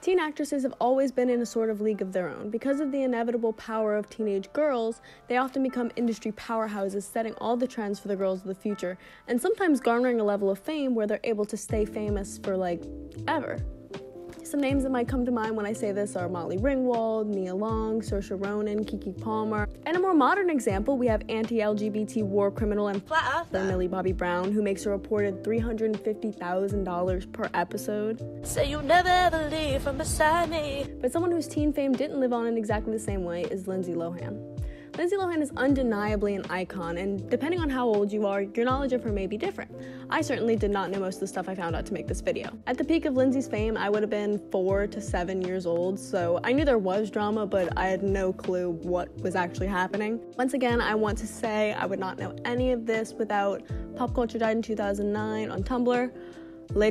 Teen actresses have always been in a sort of league of their own. Because of the inevitable power of teenage girls, they often become industry powerhouses, setting all the trends for the girls of the future, and sometimes garnering a level of fame where they're able to stay famous for, ever. Some names that might come to mind when I say this are Molly Ringwald, Nia Long, Saoirse Ronan, Keke Palmer. And a more modern example, we have anti-LGBT war criminal and Millie Bobby Brown, who makes a reported $350,000 per episode. Say you'll never ever leave from beside me. But someone whose teen fame didn't live on in exactly the same way is Lindsay Lohan. Lindsay Lohan is undeniably an icon, and depending on how old you are, your knowledge of her may be different. I certainly did not know most of the stuff I found out to make this video. At the peak of Lindsay's fame, I would have been 4 to 7 years old, so I knew there was drama, but I had no clue what was actually happening. Once again, I want to say I would not know any of this without Pop Culture Died in 2009 on Tumblr,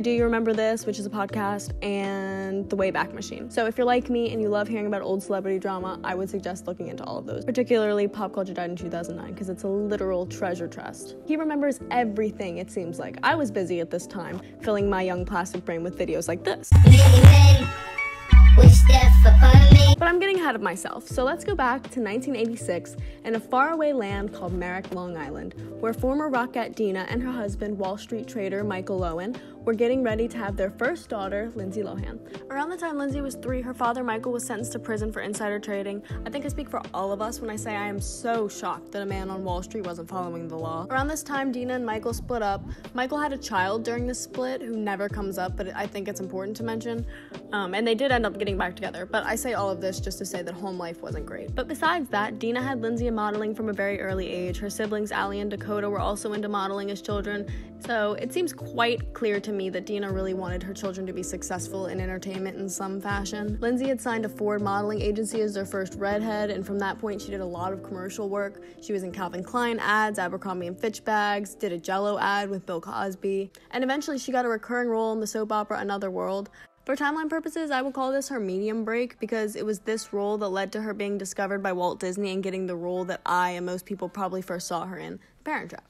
Do You Remember This, which is a podcast, and The Wayback Machine. So if you're like me and you love hearing about old celebrity drama, I would suggest looking into all of those, particularly Pop Culture Died in 2009, because it's a literal treasure chest. He remembers everything, it seems like. I was busy at this time, filling my young plastic brain with videos like this. But I'm getting ahead of myself, so let's go back to 1986 in a faraway land called Merrick, Long Island, where former rockette Dina and her husband, Wall Street trader Michael Lohan, were getting ready to have their first daughter, Lindsay Lohan. Around the time Lindsay was 3, her father, Michael, was sentenced to prison for insider trading. I think I speak for all of us when I say I am so shocked that a man on Wall Street wasn't following the law. Around this time, Dina and Michael split up. Michael had a child during the split who never comes up, but I think it's important to mention. And they did end up getting back together, but I say all of this just to say that home life wasn't great. But besides that, Dina had Lindsay in modeling from a very early age. Her siblings, Allie and Dakota, were also into modeling as children, so it seems quite clear to me that Dina really wanted her children to be successful in entertainment in some fashion. Lindsay had signed a Ford modeling agency as their first redhead, and from that point she did a lot of commercial work. She was in Calvin Klein ads, Abercrombie & Fitch bags, did a Jell-O ad with Bill Cosby, and eventually she got a recurring role in the soap opera Another World. For timeline purposes, I would call this her medium break because it was this role that led to her being discovered by Walt Disney and getting the role that I and most people probably first saw her in, Parent Trap.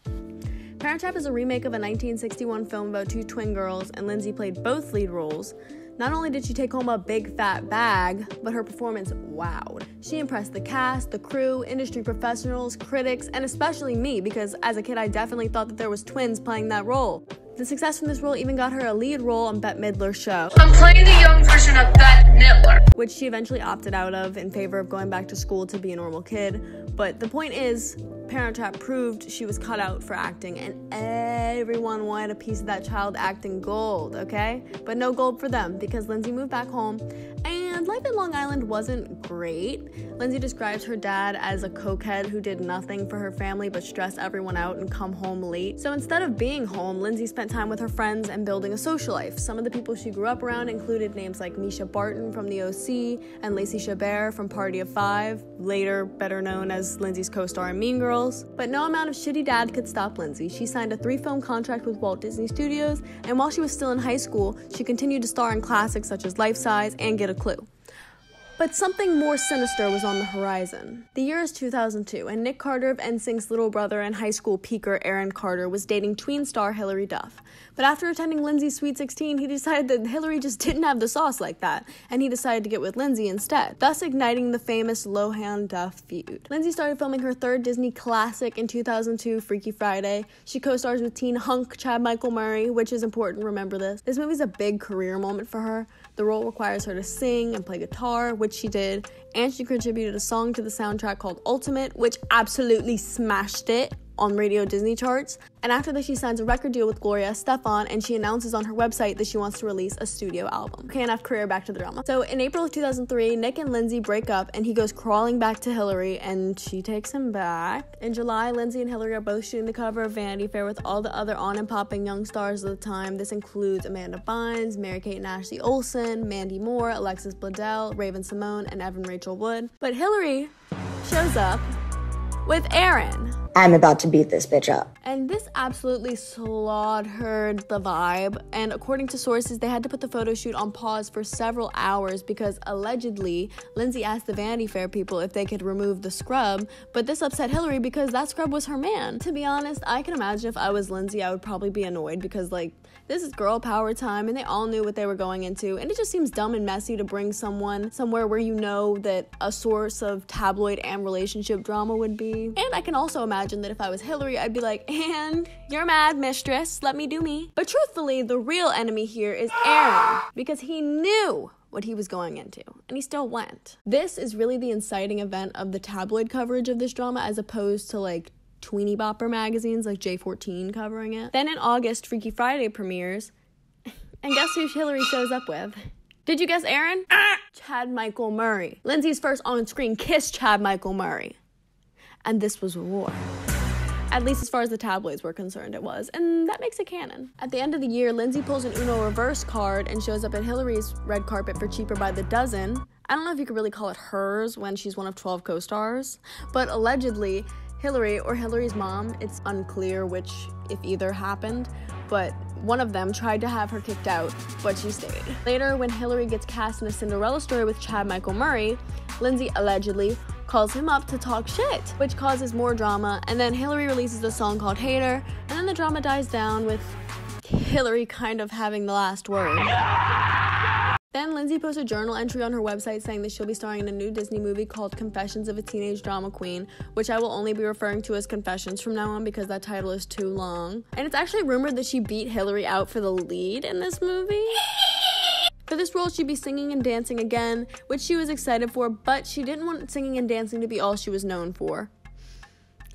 Parent Trap is a remake of a 1961 film about 2 twin girls, and Lindsay played both lead roles. Not only did she take home a big fat bag, but her performance wowed. She impressed the cast, the crew, industry professionals, critics, and especially me because as a kid I definitely thought that there was twins playing that role. The success from this role even got her a lead role on Bette Midler's show. I'm playing the young version of Bette Midler, which she eventually opted out of in favor of going back to school to be a normal kid. But the point is, Parent Trap proved she was cut out for acting, and everyone wanted a piece of that child acting gold, okay? But no gold for them, because Lindsay moved back home, and life in Long Island wasn't great. Lindsay describes her dad as a cokehead who did nothing for her family but stress everyone out and come home late. So instead of being home, Lindsay spent time with her friends and building a social life. Some of the people she grew up around included names like Misha Barton from The OC and Lacey Chabert from Party of Five, later better known as Lindsay's co-star in Mean Girls. But no amount of shitty dad could stop Lindsay. She signed a 3-film contract with Walt Disney Studios, and while she was still in high school, she continued to star in classics such as Life Size and Get a Clue. But something more sinister was on the horizon. The year is 2002, and Nick Carter of NSYNC's little brother and high school peaker Aaron Carter was dating tween star Hilary Duff. But after attending Lindsay's Sweet 16, he decided that Hilary just didn't have the sauce like that, and he decided to get with Lindsay instead, thus igniting the famous Lohan-Duff feud. Lindsay started filming her 3rd Disney classic in 2002, Freaky Friday. She co-stars with teen hunk Chad Michael Murray, which is important, remember this. This movie's a big career moment for her. The role requires her to sing and play guitar, which she did, and she contributed a song to the soundtrack called Ultimate, which absolutely smashed it on Radio Disney charts. And after that, she signs a record deal with Gloria Estefan, and she announces on her website that she wants to release a studio album. Okay, enough career, back to the drama. So in April of 2003, Nick and Lindsay break up, and he goes crawling back to Hilary, and she takes him back. In July, Lindsay and Hilary are both shooting the cover of Vanity Fair with all the other on and popping young stars of the time. This includes Amanda Bynes, Mary-Kate and Ashley Olsen, Mandy Moore, Alexis Bledel, Raven Simone, and Evan Rachel Wood. But Hilary shows up with Aaron. I'm about to beat this bitch up. And this absolutely slaughtered the vibe. And according to sources, they had to put the photo shoot on pause for several hours because allegedly, Lindsay asked the Vanity Fair people if they could remove the scrub, but this upset Hillary because that scrub was her man. To be honest, I can imagine if I was Lindsay, I would probably be annoyed because, like, this is girl power time and they all knew what they were going into, and it just seems dumb and messy to bring someone somewhere where you know that a source of tabloid and relationship drama would be. And I can also imagine that if I was Hillary, I'd be like, and you're mad, mistress, let me do me. But truthfully, the real enemy here is Aaron, because he knew what he was going into, and he still went. This is really the inciting event of the tabloid coverage of this drama as opposed to like tweeny bopper magazines like J14 covering it. Then in August, Freaky Friday premieres, and guess who Hillary shows up with? Did you guess Aaron? Chad Michael Murray. Lindsay's first on-screen kiss, Chad Michael Murray. And this was war. At least as far as the tabloids were concerned, it was, and that makes it canon. At the end of the year, Lindsay pulls an Uno reverse card and shows up at Hillary's red carpet for Cheaper by the Dozen. I don't know if you could really call it hers when she's one of 12 co-stars, but allegedly, Hillary or Hillary's mom, it's unclear which, if either happened, but one of them tried to have her kicked out, but she stayed. Later, when Hillary gets cast in a Cinderella story with Chad Michael Murray, Lindsay allegedly calls him up to talk shit, which causes more drama, and then Hillary releases a song called Hater, and then the drama dies down with Hillary kind of having the last word. Then Lindsay posts a journal entry on her website saying that she'll be starring in a new Disney movie called Confessions of a Teenage Drama Queen, which I will only be referring to as Confessions from now on because that title is too long. And it's actually rumored that she beat Hillary out for the lead in this movie. For this role, she'd be singing and dancing again, which she was excited for, but she didn't want singing and dancing to be all she was known for.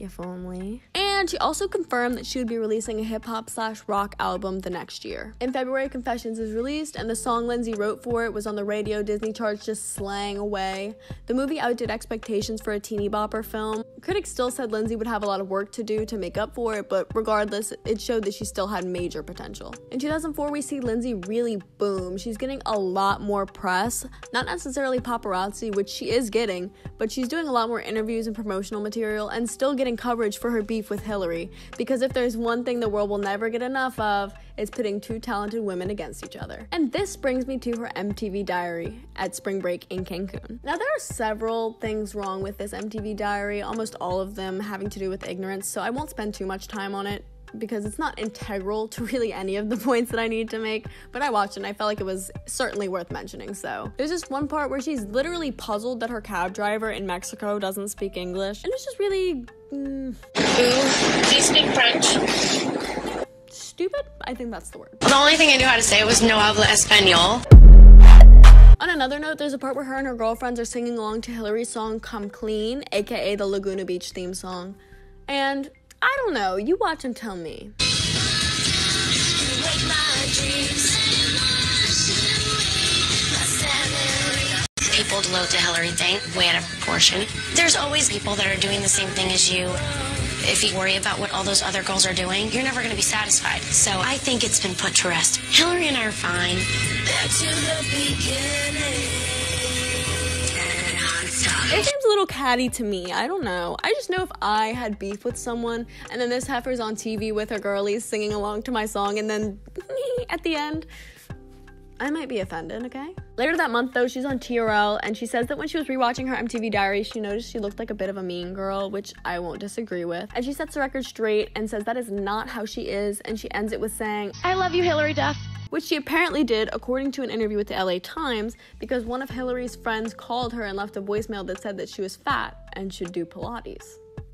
If only. And she also confirmed that she would be releasing a hip-hop/rock album the next year. In February, Confessions is released, and the song Lindsay wrote for it was on the radio Disney charts just slaying away. The movie outdid expectations for a teeny bopper film. Critics still said Lindsay would have a lot of work to do to make up for it, but regardless, it showed that she still had major potential. In 2004, we see Lindsay really boom. She's getting a lot more press, not necessarily paparazzi, which she is getting, but she's doing a lot more interviews and promotional material, and still getting coverage for her beef with Hillary, because if there's one thing the world will never get enough of, it's pitting two talented women against each other. And this brings me to her MTV diary at spring break in Cancun. Now, there are several things wrong with this MTV diary, almost all of them having to do with ignorance, so I won't spend too much time on it because it's not integral to really any of the points that I need to make, but I watched it and I felt like it was certainly worth mentioning. So there's just one part where she's literally puzzled that her cab driver in Mexico doesn't speak English, and it's just really Do you speak French? stupid. I think that's the word. The only thing I knew how to say was no habla español. On another note, there's a part where her and her girlfriends are singing along to Hillary's song Come Clean, aka the Laguna Beach theme song, and I don't know, you watch and tell me. People devote to Hillary thing way out of proportion. There's always people that are doing the same thing as you. If you worry about what all those other girls are doing, you're never going to be satisfied. So I think it's been put to rest. Hillary and I are fine. Back to the beginning. It seems a little catty to me. I don't know. I just know if I had beef with someone and then this heifer's on TV with her girlies singing along to my song and then at the end, I might be offended, okay? Later that month, though, she's on TRL, and she says that when she was rewatching her MTV diary, she noticed she looked like a bit of a mean girl, which I won't disagree with. And she sets the record straight and says that is not how she is, and she ends it with saying, "I love you, Hillary Duff," which she apparently did, according to an interview with the LA Times, because one of Hillary's friends called her and left a voicemail that said that she was fat and should do Pilates.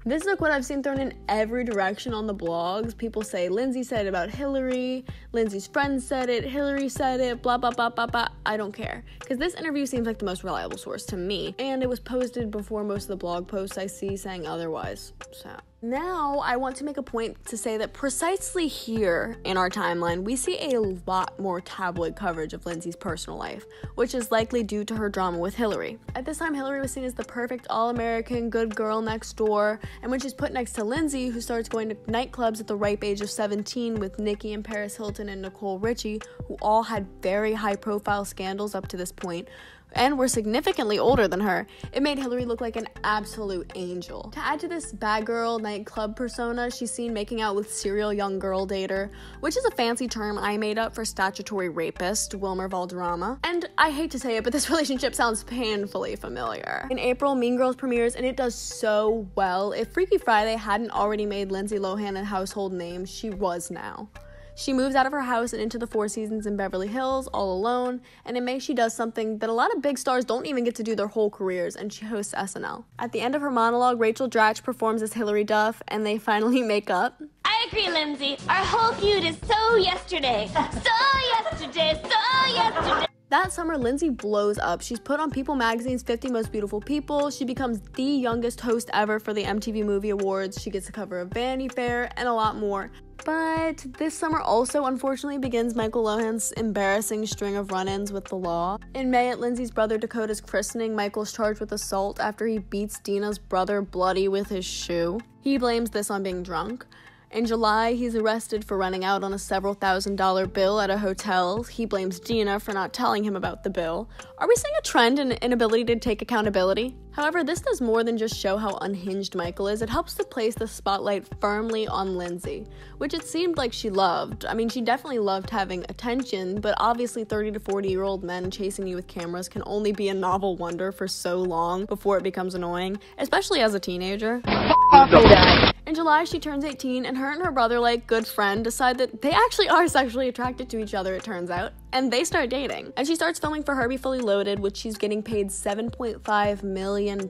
This is a quote I've seen thrown in every direction on the blogs. People say Lindsay said it about Hillary, Lindsay's friend said it, Hillary said it, blah, blah, blah, blah, blah. I don't care. Because this interview seems like the most reliable source to me. And it was posted before most of the blog posts I see saying otherwise. So now I want to make a point to say that precisely here in our timeline, we see a lot more tabloid coverage of Lindsay's personal life, which is likely due to her drama with Hillary. At this time, Hillary was seen as the perfect all-American good girl next door, and when she's put next to Lindsay, who starts going to nightclubs at the ripe age of 17 with Nicki and Paris Hilton and Nicole Richie, who all had very high-profile scandals up to this point, and were significantly older than her, it made Hillary look like an absolute angel. To add to this bad girl, nightclub persona, she's seen making out with serial young girl dater, which is a fancy term I made up for statutory rapist Wilmer Valderrama. And I hate to say it, but this relationship sounds painfully familiar. In April, Mean Girls premieres, and it does so well. If Freaky Friday hadn't already made Lindsay Lohan a household name, she was now. She moves out of her house and into the Four Seasons in Beverly Hills all alone, and in May she does something that a lot of big stars don't even get to do their whole careers, and she hosts SNL. At the end of her monologue, Rachel Dratch performs as Hilary Duff, and they finally make up. I agree, Lindsay. Our whole feud is so yesterday. So yesterday. That summer, Lindsay blows up. She's put on People Magazine's 50 Most Beautiful People. She becomes the youngest host ever for the MTV Movie Awards. She gets the cover of Vanity Fair and a lot more. But this summer also, unfortunately, begins Michael Lohan's embarrassing string of run-ins with the law. In May, at Lindsay's brother Dakota's christening, Michael's charged with assault after he beats Dina's brother bloody with his shoe. He blames this on being drunk. In July, he's arrested for running out on a several $1,000 bill at a hotel. He blames Dina for not telling him about the bill. Are we seeing a trend in inability to take accountability? However, this does more than just show how unhinged Michael is. It helps to place the spotlight firmly on Lindsay, which it seemed like she loved. I mean, she definitely loved having attention, but obviously 30 to 40-year-old men chasing you with cameras can only be a novel wonder for so long before it becomes annoying, especially as a teenager. In July, she turns 18, and her and her brother, like good friend, decide that they actually are sexually attracted to each other, it turns out, and they start dating. And she starts filming for Herbie Fully Loaded, which she's getting paid $7.5 million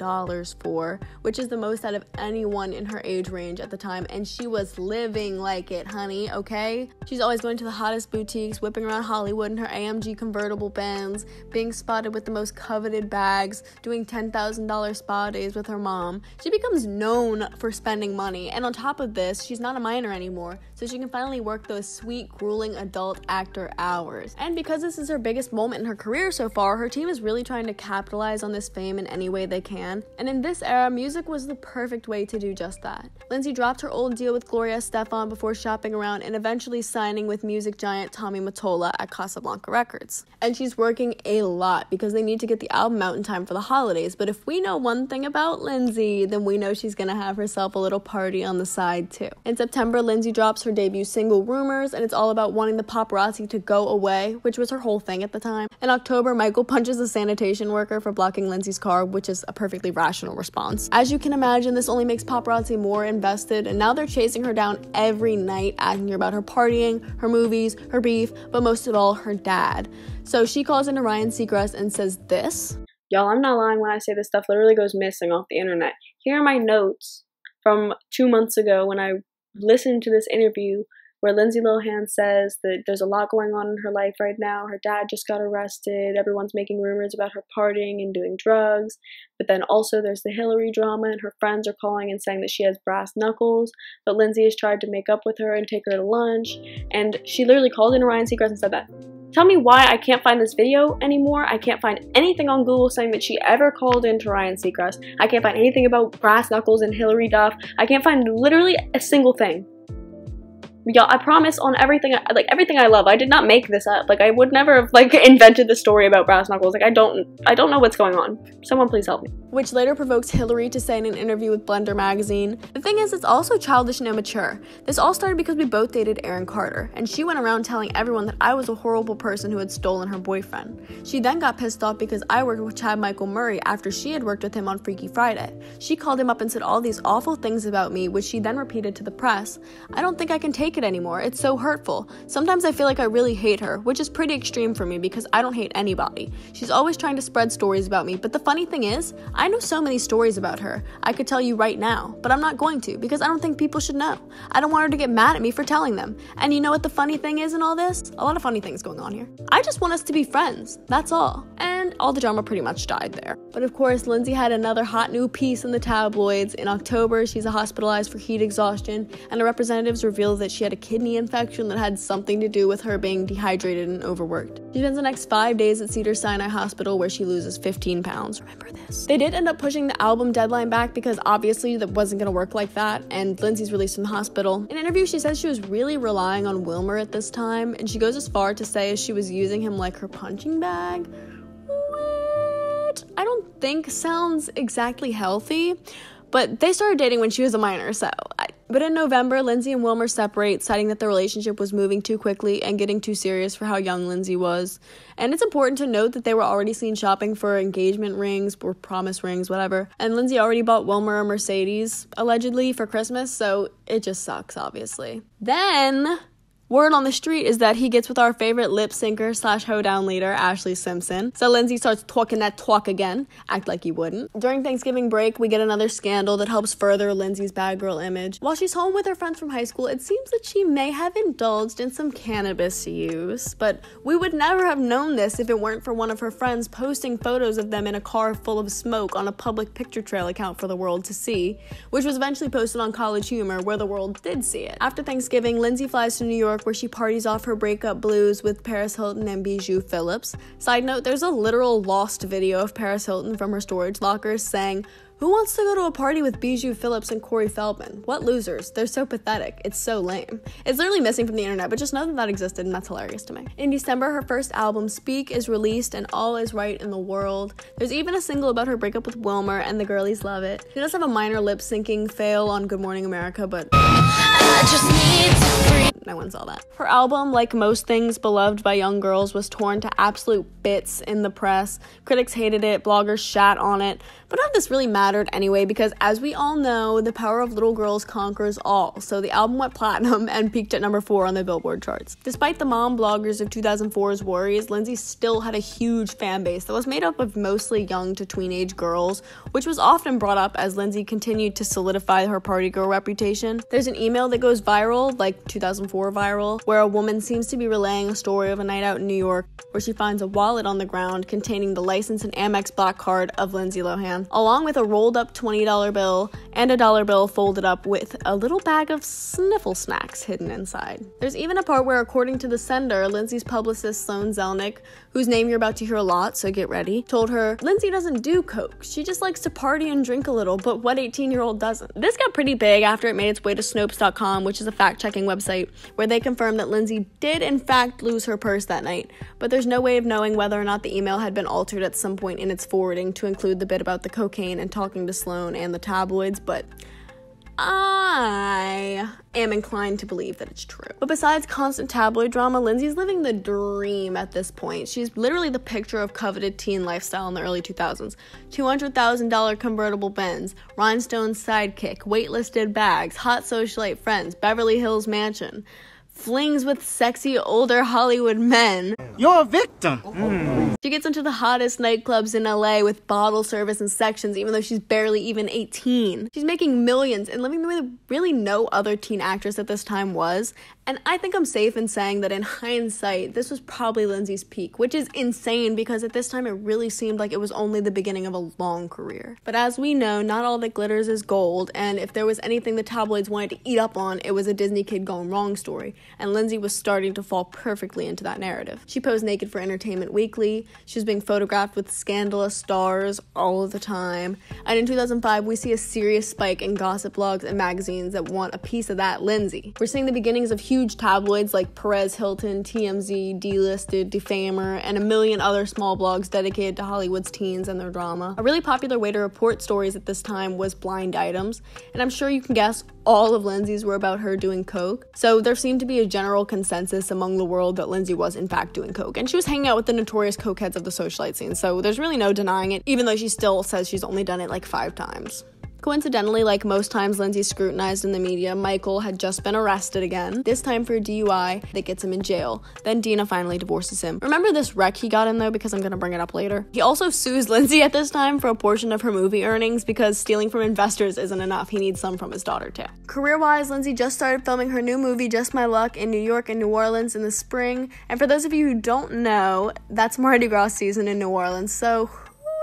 for, which is the most out of anyone in her age range at the time, and she was living like it, honey, okay? She's always going to the hottest boutiques, whipping around Hollywood in her AMG convertible Benz, being spotted with the most coveted bags, doing $10,000 spa days with her mom. She becomes known for spending money, and on top of this, she's not a minor anymore, so she can finally work those sweet, grueling adult actor hours. And because this is her biggest moment in her career so far, her team is really trying to capitalize on this fame in any way they can, and in this era, music was the perfect way to do just that. Lindsay dropped her old deal with Gloria Estefan before shopping around and eventually signing with music giant Tommy Mottola at Casablanca Records. And she's working a lot because they need to get the album out in time for the holidays, but if we know one thing about Lindsay, then we know she's gonna have herself a little party on the side too. In September, Lindsay drops her debut single, Rumors, and it's all about wanting the paparazzi to go away, which was her whole thing at the time. In October, Michael punches a sanitation worker for blocking Lindsay's car, which is a perfectly rational response. As you can imagine, this only makes paparazzi more invested, and now they're chasing her down every night, asking her about her partying, her movies, her beef, but most of all, her dad. So she calls into Ryan Seacrest and says this. Y'all, I'm not lying when I say this stuff literally goes missing off the internet. Here are my notes from 2 months ago when I listened to this interview where Lindsay Lohan says that there's a lot going on in her life right now. Her dad just got arrested. Everyone's making rumors about her partying and doing drugs. But then also there's the Hillary drama, and her friends are calling and saying that she has brass knuckles. But Lindsay has tried to make up with her and take her to lunch. And she literally called in Ryan Seacrest and said that. Tell me why I can't find this video anymore. I can't find anything on Google saying that she ever called in to Ryan Seacrest. I can't find anything about brass knuckles and Hillary Duff. I can't find literally a single thing. Y'all, I promise on everything I love. I did not make this up. Like, I would never have, invented the story about brass knuckles. Like, I don't know what's going on. Someone please help me. Which later provokes Hillary to say in an interview with Blender magazine, the thing is, it's also childish and immature. This all started because we both dated Aaron Carter, and she went around telling everyone that I was a horrible person who had stolen her boyfriend. She then got pissed off because I worked with Chad Michael Murray after she had worked with him on Freaky Friday. She called him up and said all these awful things about me, which she then repeated to the press. I don't think I can take it anymore. It's so hurtful. Sometimes I feel like I really hate her, which is pretty extreme for me because I don't hate anybody. She's always trying to spread stories about me, but the funny thing is, I know so many stories about her. I could tell you right now, but I'm not going to because I don't think people should know. I don't want her to get mad at me for telling them. And you know what the funny thing is in all this? A lot of funny things going on here. I just want us to be friends. That's all. And all the drama pretty much died there. But of course, Lindsay had another hot new piece in the tabloids. In October, she's hospitalized for heat exhaustion, and the representatives revealed that she had a kidney infection that had something to do with her being dehydrated and overworked. She spends the next 5 days at Cedars-Sinai Hospital where she loses 15 pounds. Remember this. They did end up pushing the album deadline back because obviously that wasn't going to work like that, and Lindsay's released from the hospital. In an interview, she says she was really relying on Wilmer at this time, and she goes as far to say she was using him like her punching bag. Which I don't think sounds exactly healthy. But they started dating when she was a minor, so But in November, Lindsay and Wilmer separate, citing that the relationship was moving too quickly and getting too serious for how young Lindsay was. And it's important to note that they were already seen shopping for engagement rings or promise rings, whatever. And Lindsay already bought Wilmer a Mercedes, allegedly, for Christmas, so it just sucks, obviously. Then word on the street is that he gets with our favorite lip syncer / hoedown leader, Ashley Simpson. So Lindsay starts talking that talk again. Act like you wouldn't. During Thanksgiving break, we get another scandal that helps further Lindsay's bad girl image. While she's home with her friends from high school, it seems that she may have indulged in some cannabis use. But we would never have known this if it weren't for one of her friends posting photos of them in a car full of smoke on a public picture trail account for the world to see, which was eventually posted on College Humor, where the world did see it. After Thanksgiving, Lindsay flies to New York, where she parties off her breakup blues with Paris Hilton and Bijou Phillips. Side note, there's a literal lost video of Paris Hilton from her storage lockers saying, "Who wants to go to a party with Bijou Phillips and Corey Feldman? What losers? They're so pathetic. It's so lame." It's literally missing from the internet, but just know that that existed, and that's hilarious to me. In December, her first album, Speak, is released, and all is right in the world. There's even a single about her breakup with Wilmer, and the girlies love it. She does have a minor lip-syncing fail on Good Morning America, but no one saw that. Her album, like most things beloved by young girls, was torn to absolute bits in the press. Critics hated it, bloggers shat on it, but none of this really mattered anyway, because as we all know, the power of little girls conquers all. So the album went platinum and peaked at number 4 on the Billboard charts. Despite the mom bloggers of 2004's worries, Lindsay still had a huge fan base that was made up of mostly young to tween-age girls, which was often brought up as Lindsay continued to solidify her party girl reputation. There's an email that goes viral, like 2004 viral, where a woman seems to be relaying a story of a night out in New York where she finds a wallet on the ground containing the license and Amex Black card of Lindsay Lohan, along with a rolled up $20 bill and a dollar bill folded up with a little bag of sniffle snacks hidden inside. There's even a part where, according to the sender, Lindsay's publicist Sloan Zelnick, whose name you're about to hear a lot, so get ready, told her, "Lindsay doesn't do coke. She just likes to party and drink a little, but what 18-year-old doesn't?" This got pretty big after it made its way to Snopes.com, which is a fact-checking website, where they confirmed that Lindsay did in fact lose her purse that night, but there's no way of knowing whether or not the email had been altered at some point in its forwarding to include the bit about the cocaine and talking to Sloan and the tabloids, but I am inclined to believe that it's true. But besides constant tabloid drama, Lindsay's living the dream at this point. She's literally the picture of coveted teen lifestyle in the early 2000s. $200,000 convertible Benz, rhinestone sidekick, waitlisted bags, hot socialite friends, Beverly Hills mansion, flings with sexy older Hollywood men. You're a victim. She gets into the hottest nightclubs in LA with bottle service and sections, even though she's barely even 18. She's making millions and living the way that really no other teen actress at this time was. And I think I'm safe in saying that in hindsight, this was probably Lindsay's peak, which is insane because at this time it really seemed like it was only the beginning of a long career. But as we know, not all that glitters is gold, and if there was anything the tabloids wanted to eat up on, it was a Disney kid gone wrong story, and Lindsay was starting to fall perfectly into that narrative. She posed naked for Entertainment Weekly, she was being photographed with scandalous stars all of the time, and in 2005 we see a serious spike in gossip blogs and magazines that want a piece of that Lindsay. We're seeing the beginnings of huge tabloids like Perez Hilton, TMZ, Delisted, Defamer, and a million other small blogs dedicated to Hollywood's teens and their drama. A really popular way to report stories at this time was blind items, and I'm sure you can guess all of Lindsay's were about her doing coke. So there seemed to be a general consensus among the world that Lindsay was in fact doing coke, and she was hanging out with the notorious cokeheads of the socialite scene, so there's really no denying it, even though she still says she's only done it like 5 times. Coincidentally, like most times Lindsay's scrutinized in the media, Michael had just been arrested again, this time for a DUI that gets him in jail. Then Dina finally divorces him. Remember this wreck he got in though, because I'm gonna bring it up later? He also sues Lindsay at this time for a portion of her movie earnings because stealing from investors isn't enough. He needs some from his daughter too. Career-wise, Lindsay just started filming her new movie, Just My Luck, in New York and New Orleans in the spring. And for those of you who don't know, that's Mardi Gras season in New Orleans, so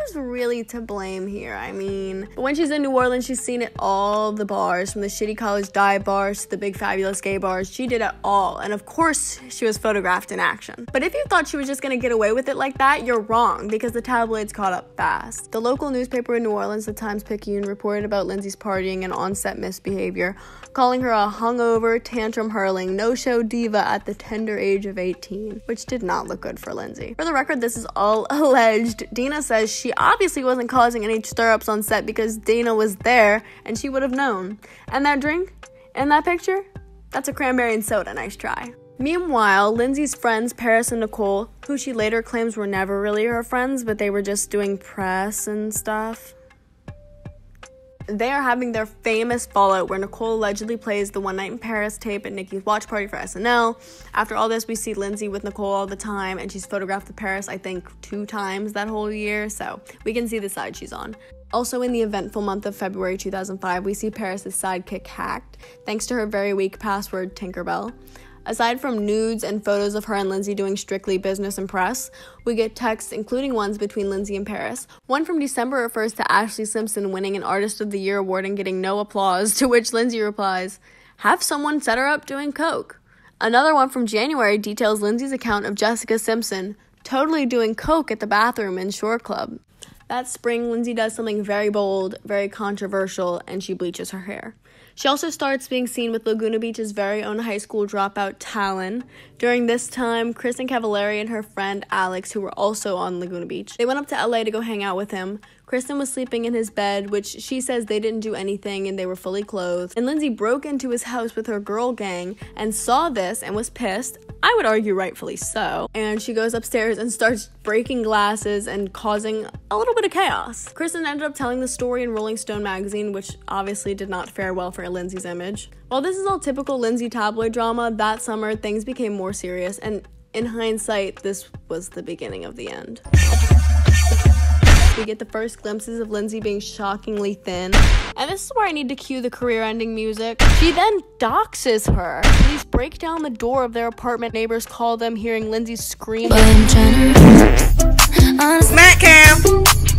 who's really to blame here? I mean, but when she's in New Orleans, she's seen at all the bars, from the shitty college dive bars to the big fabulous gay bars. She did it all, and of course she was photographed in action. But if you thought she was just gonna get away with it like that, you're wrong, because the tabloids caught up fast. The local newspaper in New Orleans, the Times-Picayune, reported about Lindsay's partying and on-set misbehavior, calling her a hungover, tantrum-hurling, no-show diva at the tender age of 18, which did not look good for Lindsay. For the record, this is all alleged. Dina says she obviously wasn't causing any stir-ups on set because Dana was there and she would have known. And that drink? In that picture, that's a cranberry and soda, nice try. Meanwhile, Lindsay's friends, Paris and Nicole, who she later claims were never really her friends, but they were just doing press and stuff, they are having their famous fallout where Nicole allegedly plays the One Night in Paris tape at Nikki's watch party for SNL. After all this, we see Lindsay with Nicole all the time, and she's photographed with Paris, I think, 2 times that whole year, so we can see the side she's on. Also, in the eventful month of February 2005, we see Paris' sidekick hacked, thanks to her very weak password, Tinkerbell. Aside from nudes and photos of her and Lindsay doing strictly business and press, we get texts, including ones between Lindsay and Paris. One from December refers to Ashley Simpson winning an Artist of the Year award and getting no applause, to which Lindsay replies, "Have someone set her up doing coke." Another one from January details Lindsay's account of Jessica Simpson totally doing coke at the bathroom in Shore Club. That spring, Lindsay does something very bold, very controversial, and she bleaches her hair. She also starts being seen with Laguna Beach's very own high school dropout, Talon. During this time, Kristen Cavallari and her friend Alex, who were also on Laguna Beach, they went up to LA to go hang out with him. Kristen was sleeping in his bed, which she says they didn't do anything and they were fully clothed. And Lindsay broke into his house with her girl gang and saw this and was pissed. I would argue rightfully so. And she goes upstairs and starts breaking glasses and causing a little bit of chaos. Kristen ended up telling the story in Rolling Stone magazine, which obviously did not fare well for Lindsay's image. While this is all typical Lindsay tabloid drama, that summer things became more serious, and in hindsight, this was the beginning of the end. We get the first glimpses of Lindsay being shockingly thin, and this is where I need to cue the career-ending music. She then doxes her. Police break down the door of their apartment. Neighbors call them, hearing Lindsay scream. Smack cam!